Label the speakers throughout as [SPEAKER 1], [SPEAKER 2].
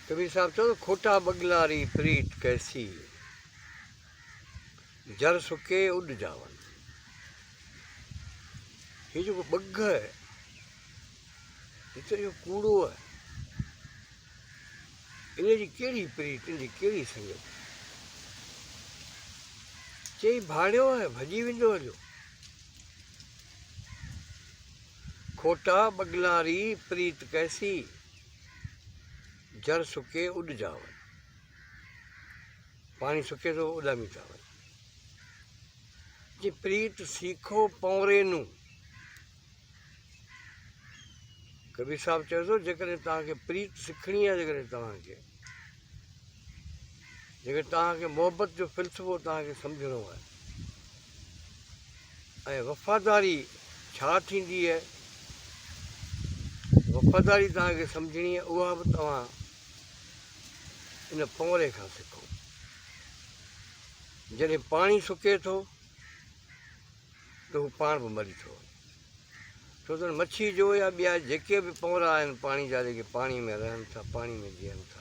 [SPEAKER 1] कबीर साहब चओ खोटा बगलारी प्रीत कैसी, जर सुके उड जावन। ये जो बग है, ये जो कूड़ो है, इन जी कहिड़ी प्रीत, इन जी कहिड़ी संगत। चई भाड़ियो है, भॼी वेंदो हलियो। खोटा बगलारी प्रीत कैसी, जर सुके उड जावन। पानी सुके तो उॾामी था वञनि। जी प्रीत सीखो पौरे नू। कबीर साहब चवे थो जेकॾहिं तव्हांखे प्रीत सिखणी आहे, जेकॾहिं तव्हांखे मोहबत जो फ़िल्सफ़ो तव्हांखे सम्झणो आहे ऐं वफ़ादारी छा थींदी आहे, वफ़ादारी तव्हांखे सम्झणी आहे, उहा बि तव्हां इन पौरे खां सिखो। जॾहिं पाणी सुके थो त हू पाण बि मरी थो वञे। छो त मच्छी जो या ॿिया जेके बि पौरा आहिनि पाणी जा, जेके पाणी में रहनि था, पाणी में जीअनि था,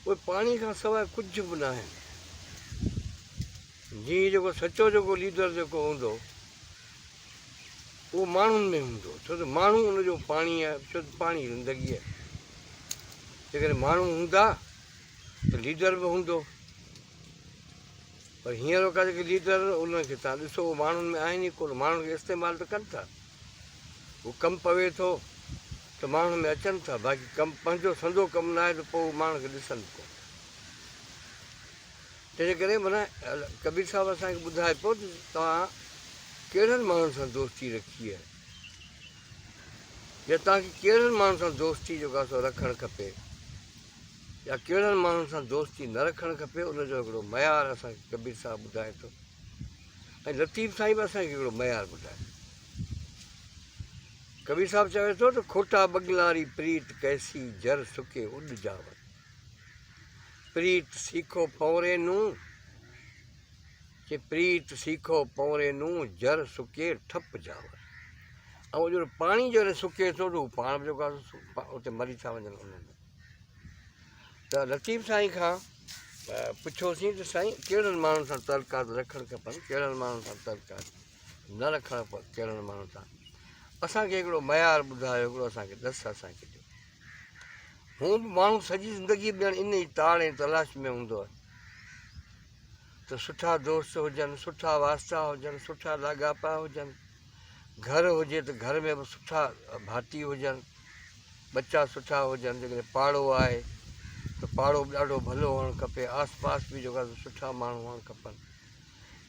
[SPEAKER 1] उहे पाणी खां सवाइ कुझु बि न आहिनि। जीअं जेको सचो जेको लीडर जेको हूंदो उहो माण्हुनि में हूंदो, छो त माण्हू उनजो पाणी आहे, छो त पाणी ज़िंदगी आहे। जेकॾहिं माण्हू हूंदा त लीडर बि हूंदो। पर हींअर का जेके लीडर उनखे तव्हां ॾिसो माण्हुनि में आहिनि ई कोन, माण्हुनि खे इस्तेमालु त कनि था। उहो कमु पवे थो त माण्हुनि में अचनि था, बाक़ी कमु पंहिंजो संदो कमु न आहे त पोइ माण्हू खे ॾिसनि कोन। तंहिंजे करे माना कबीर साहिबु असांखे ॿुधाए पियो त तव्हां कहिड़नि माण्हुनि सां दोस्ती रखी आहे, या तव्हांखे कहिड़नि माण्हुनि सां दोस्ती जेको आहे सो रखणु खपे, या कहिड़नि माण्हुनि सां दोस्ती न रखणु खपे, उनजो हिकिड़ो मयार असांखे कबीर साहिबु ॿुधाए थो। ऐं लतीफ़ साईं बि असांखे हिकिड़ो मयार ॿुधाए। कबीर साहिबु चवे थो त खोटा बगलारी प्रीत कैसी, जर सुके उड जावन। प्रीत सीखो पौरे नू, कि प्रीत सीखो पौरे नू, जर सुके ठप जावन। ऐं जो पाणी जॾहिं सुके थो त हू पाण बि जेको आहे उते मरी था वञनि उन्हनि। त लतीफ़ साईं खां पुछियोसीं त साईं कहिड़नि माण्हुनि सां तलकात रखणु खपनि, कहिड़नि माण्हुनि सां तलकात न रखणु खपनि, कहिड़नि माण्हुनि सां। असांखे हिकिड़ो मयार ॿुधायो, हिकिड़ो असांखे ॾस असांखे ॾियो। हू बि माण्हू सॼी ज़िंदगी ॼण इन ई ताड़ ऐं तलाश में हूंदो आहे त सुठा दोस्त हुजनि, सुठा वास्ता हुजनि, सुठा लाॻापा हुजनि। घर हुजे त घर में बि सुठा भाती हुजनि, बच्चा सुठा हुजनि। जेकॾहिं पाड़ो आहे त पाड़ो बि ॾाढो भलो हुअणु खपे, आस पास बि जेको आहे सुठा माण्हू हुअणु खपनि।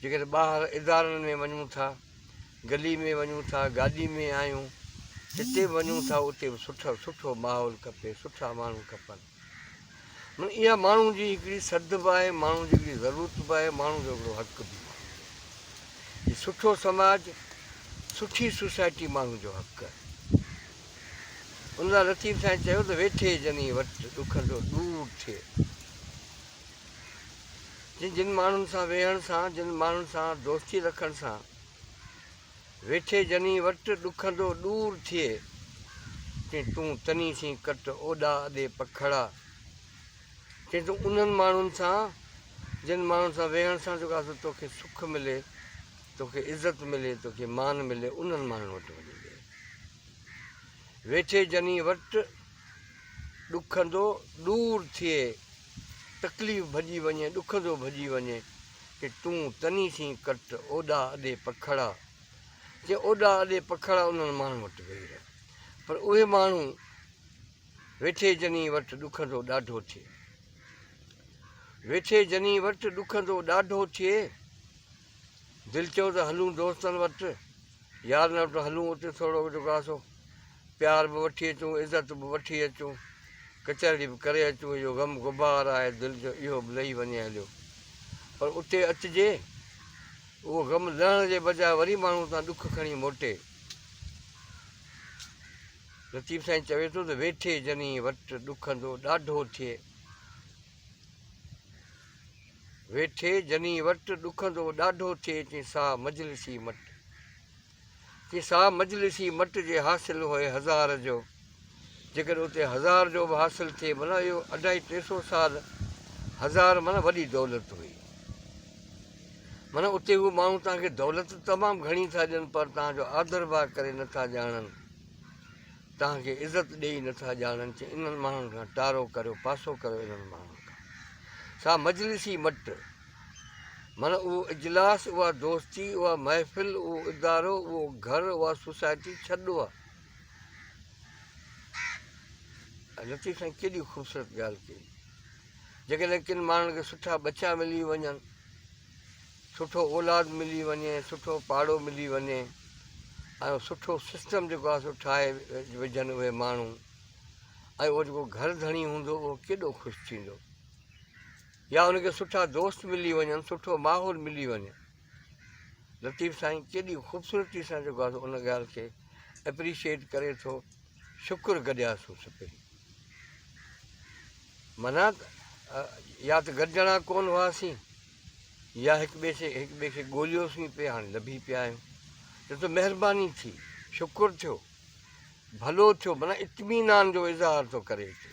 [SPEAKER 1] जेकॾहिं ॿाहिरि इदारनि में वञूं था, गली में वञूं था, गाॾी में आहियूं, जिते बि वञूं था उते बि सुठो माहौल खपे, सुठा माण्हू खपनि। माना इहा माण्हू जी हिकिड़ी सद बि आहे, माण्हू जी हिकिड़ी ज़रूरत बि आहे, माण्हू जो हिकिड़ो हक़ बि आहे। सुठो समाज, सुठी सोसाइटी माण्हू जो हक़ आहे। उन लाइ लतीफ़ साईं चयो त वेठे जनी वटि ॾुख जो दूर थिए। जिन माण्हुनि सां वेहण सां, जिन माण्हुनि सां दोस्ती रखण सां वेठे जनी वटि ॾुखंदो दूर थिए, चई तूं तनी सी कट ओॾा अॾे पखड़ा। चई तूं उन्हनि माण्हुनि सां, जिन माण्हुनि सां वेहण सां जेको आहे तोखे सुख मिले, तोखे इज़त मिले, तोखे मान मिले, उन्हनि माण्हुनि वटि वञी वेह। वेठे जनी वटि ॾुखंदो दूर थिए, तकलीफ़ भॼी वञे, ॾुखंदो भॼी वञे, कि तूं तनी सी कट ओॾा अॾे पखड़ा। जे ओॾा अॾे पखड़ा उन्हनि माण्हुनि वटि वेही रहे। पर उहे माण्हू वेठे जनी वटि ॾुखंदो ॾाढो थिए, वेठे जनी वटि ॾुखंदो ॾाढो थिए। दिलि चयो त हलूं दोस्तनि वटि, यारनि वटि हलूं, उते थोरो जेको आहे सो प्यार बि वठी अचूं, इज़त बि वठी अचूं, कचहरी बि करे अचूं। इहो ग़म गुबार आहे दिलि जो, इहो बि लही वञे हलियो। पर उते अचिजे, उहो ग़म लहण जे बजाए वरी माण्हू तां ॾुख खणी मोटे। लतीफ़ साईं चवे थो त वेठे जनी वटि ॾुखंदो ॾाढो थिए, वेठे जनी वटि ॾुखंदो ॾाढो थिए। चई सा मजलिसी मट, चई सा मजलिसी मट जे हासिल हुए हज़ार जो। जेकर उते 1000 जो बि हासिलु थिए माना इहो 250-300 साल 1000 माना वॾी दौलत हुई। माना उते उहे माण्हू तव्हांखे दौलत तमामु घणी था ॾियनि पर तव्हांजो आदर भाव करे नथा ॼाणनि, तव्हांखे इज़त ॾेई नथा ॼाणनि। चई इन्हनि माण्हुनि खां टारो करियो, पासो करियो इन्हनि माण्हुनि खां। सा मजलिसी मट माना उहो इजलास, उहा दोस्ती, उहा महफ़िल, उहो इदारो, उहो घरु, उहा सोसाइटी छॾो आहे। लतीफ़ साईं केॾी ख़ूबसूरत ॻाल्हि कई। जेकॾहिं किन माण्हुनि खे सुठा बच्चा मिली वञनि, सुठो औलाद मिली वञे, सुठो पाड़ो मिली वञे, ऐं सुठो सिस्टम जेको आहे सो ठाहे विझनि उहे माण्हू, ऐं उहो जेको घर धणी हूंदो उहो केॾो ख़ुशि थींदो। या उनखे सुठा दोस्त मिली वञनि, सुठो माहौल मिली वञे। लतीफ़ साईं केॾी ख़ूबसूरती सां जेको आहे उन ॻाल्हि खे एप्रिशिएट करे थो। शुकुरु गॾियासीं पहिरीं, माना या त गॾिजणा कोन हुआसीं या हिक ॿिए खे ॻोल्हियोसीं पिया, हाणे लभी पिया आहियूं। त महिरबानी थी, शुकुरु थियो, भलो थियो, माना इत्मीनान जो इज़हार थो करे हिते।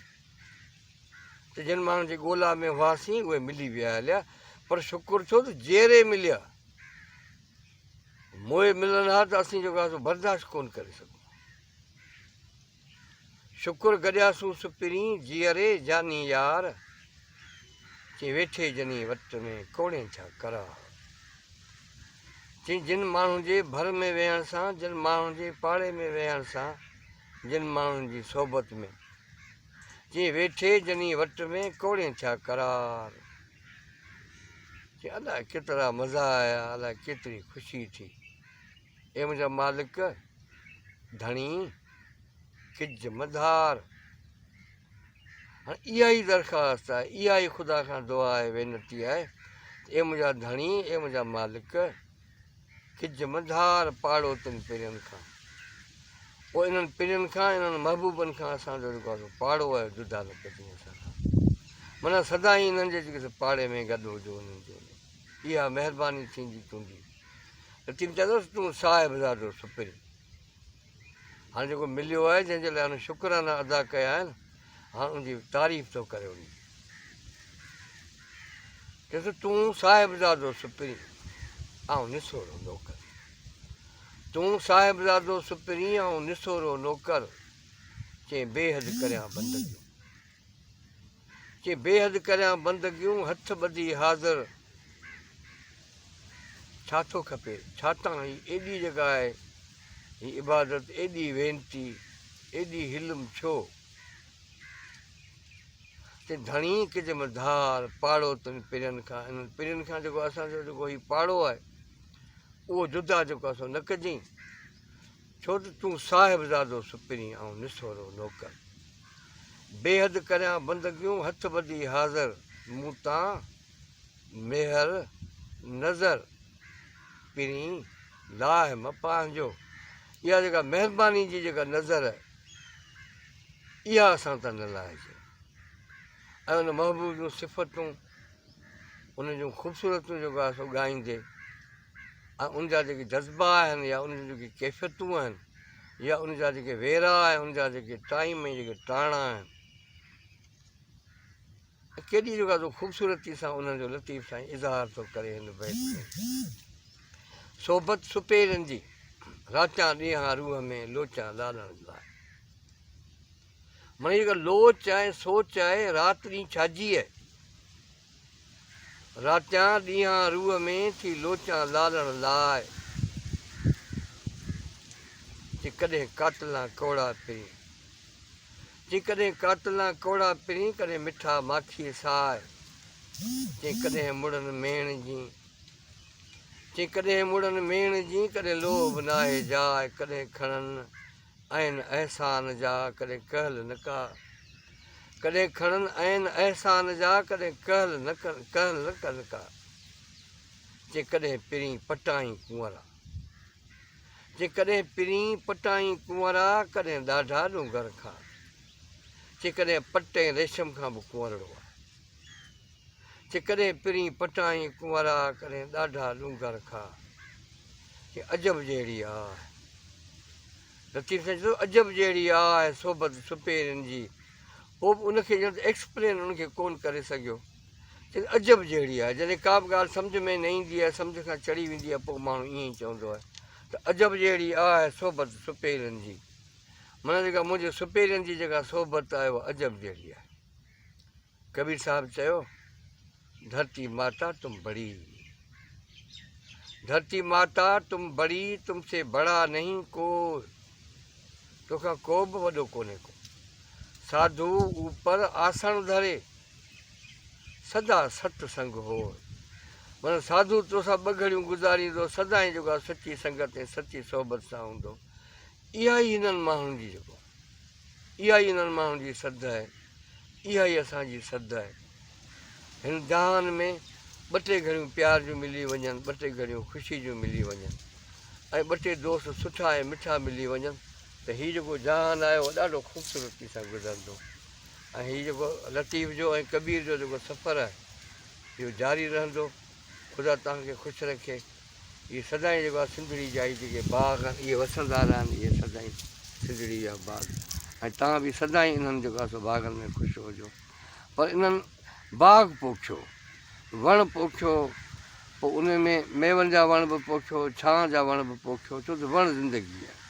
[SPEAKER 1] त जिन माण्हुनि जे ॻोल्हा में हुआसीं उहे मिली विया हलिया, पर शुकुरु थियो त जेरे मिलिया। मोए मिलनि हा त असीं जेको आहे सो बर्दाश्त कोन करे सघूं। शुकुरु गॾियासूं सुपिरी जीअरे जानी यार, चई वेठे जनी वट में कोड़े छा करा। चई जिन माण्हुनि जे भर में वेहण सां, जिन माण्हुनि जे पाड़े में वेहण सां, जिन माण्हुनि जी सोबत में, चई वेठे जनी वट में कोड़े छा करार। चई अलाए केतिरा मज़ा आया, अलाए केतिरी ख़ुशी थी। ए मुंहिंजा मालिक धणी किज मधार। हाणे इहा ई दरख़्वास्त आहे, इहा ई ख़ुदा खां दुआ आहे, वेनती आहे, ए मुंहिंजा धणी, ए मुंहिंजा मालिक किज मधार पाड़ो अथनि पिरियनि खां। पोइ इन्हनि पिरियनि खां, इन्हनि महबूबनि खां असांजो जेको आहे पाड़ो आहे जुदा न कजे असां खां। माना सदाईं इन्हनि जे जेके पाड़े में गॾु हुजो उन्हनि जो। इहा महिरबानी थींदी तुंहिंजी। लतीफ़ चवंदुसि तूं साहिबज़ादो सुपिरी। हाणे जेको मिलियो आहे, जंहिंजे लाइ हुन शुक्राना अदा कया आहिनि, हाणे उनजी तारीफ़ थो करे उन। चएसि तूं साहिबज़ादो सुपिरी ऐं निसोरो नौकर। तूं साहिबज़ादो सुपिरी ऐं निसोरो नौकर। चई बेहद करियां बंदगियूं, चई बेहद करियां बंदगियूं, हथ ॿधी हाज़िर। छा थो खपे, छा तां ही एॾी जॻह आहे, ही इबादत, एॾी वेनती, एॾी हिलम छो। चई धणी किज मधार पाड़ो अथनि पिरियनि खां। इन्हनि पिरियनि खां जेको असांजो जेको हीउ पाड़ो आहे उहो जुदा जेको आहे सो न कजांइ। छो त तूं साहिबज़ादो सुपिरी ऐं निसोरो नौकर। बेहद करियां बंदगियूं, हथ ॿधी हाज़िर। मूं तां मेहर नज़र पिरी लाहे म पंहिंजो। इहा जेका महिरबानी जी जेका नज़र आहे, इहा असां तां न लाहिजे। ऐं उन महबूब जूं सिफ़तूं, उन जूं ख़ूबसूरतियूं जेको आहे सो ॻाईंदे, ऐं उनजा जेके जज़्बा आहिनि या उन जूं जेके कैफ़ियतूं आहिनि, या उनजा जेके वेरा आहिनि, उनजा जेके टाइम ऐं जेके टाणा आहिनि, केॾी जेको आहे सो ख़ूबसूरती सां उन्हनि जो लतीफ़ साईं इज़हार थो करे हिन बैत में। सोबत सुपेरनि जी राचां ॾींहं रूह में लोचां लालण लाइ। माना जेका लोच आहे, सोच आहे, राति ॾींहुं छाजी आहे। राचां ॾींहं रूह में थी लोचां लालण लाइ। चई कॾहिं कातलां कोड़ा पिरी, चई कॾहिं कातलां कोड़ा पिरी, कॾहिं मिठा माखीअ साए। चई कॾहिं मुड़नि मेण जी, चई कॾहिं मुड़नि मेण जी, कॾहिं लोभ नाहे जाइ। कॾहिं खणनि आहिनि अहसान जा, कॾहिं कहल न का। कॾहिं खणनि आहिनि अहसान जा, कॾहिं कहल न कनि का। चई कॾहिं पिरी पटाई कुंवरा, चई कॾहिं पिरी पटाई कुंवरा, कॾहिं ॾाढा ॾूंगर खां। चई कॾहिं पट ऐं रेशम खां बि कुंवरड़ो आहे। चई कॾहिं पिरी पटाई कुंवरा, कॾहिं ॾाढा ॾूंगर खां। चई अजब जहिड़ी आहे, लतीफ़ साईं चयो अजब जहिड़ी आहे सोबत सुपेरनि जी, पोइ बि उनखे ॼण एक्सप्लेन उनखे कोन करे सघियो। चयो अजब जहिड़ी आहे, जॾहिं का बि ॻाल्हि सम्झ में न ईंदी आहे, सम्झ खां चढ़ी वेंदी आहे, पोइ माण्हू ईअं ई चवंदो आहे त अजब जहिड़ी आहे सोबत सुपेरनि जी, माना जेका मुंहिंजे सुपेरनि जी जेका सोबत आहे उहा अजब जहिड़ी आहे। कबीर साहिबु चयो धरती माता तुम बड़ी, धरती माता तुम बड़ी, तुमसे बड़ा नहीं को, तोखां को बि वॾो कोन्हे को। साधू ऊपर आसन धरे सदा सत्संग हो, माना साधू तोसां ॿ घड़ियूं गुज़ारींदो, सदाईं जेको आहे सची संगत ऐं सची सोबत सां हूंदो। इहा ई हिननि माण्हुनि जी जेको, इहा ई हिननि माण्हुनि जी सद आहे, इहा ई असांजी सद आहे। हिन जहान में ॿ टे घड़ियूं प्यार जूं मिली वञनि, ॿ टे घड़ियूं ख़ुशी जूं मिली वञनि, ऐं ॿ टे दोस्त सुठा ऐं मिठा मिली वञनि, त हीउ जेको जहान आहे उहो ॾाढो ख़ूबसूरती सां गुज़रंदो। ऐं हीउ जेको लतीफ़ जो ऐं कबीर जो जेको सफ़रु आहे इहो जारी रहंदो। ख़ुदा तव्हांखे ख़ुशि रखे। इहे सदाईं जेको आहे सिंधड़ी जा जेके बाग़ आहिनि इहे वसंदा रहनि, इहे सदाईं सिंधड़ी जा बाग़, ऐं तव्हां बि सदाईं इन्हनि जेको आहे सो बाग़नि में ख़ुशि हुजो। पर इन्हनि बाग़ पोखियो, वण पोखियो, पोइ उन में मेवनि जा वण बि पोखियो, छांव जा वण बि पोखियो, छो त वण ज़िंदगी आहे।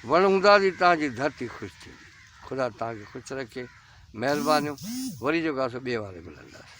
[SPEAKER 1] वण हूंदा थी तव्हांजी धरती ख़ुशि थींदी। ख़ुदा तव्हांखे ख़ुशि रखे। महिरबानियूं। वरी जेको आहे सो ॿिए वारे मिलंदासीं।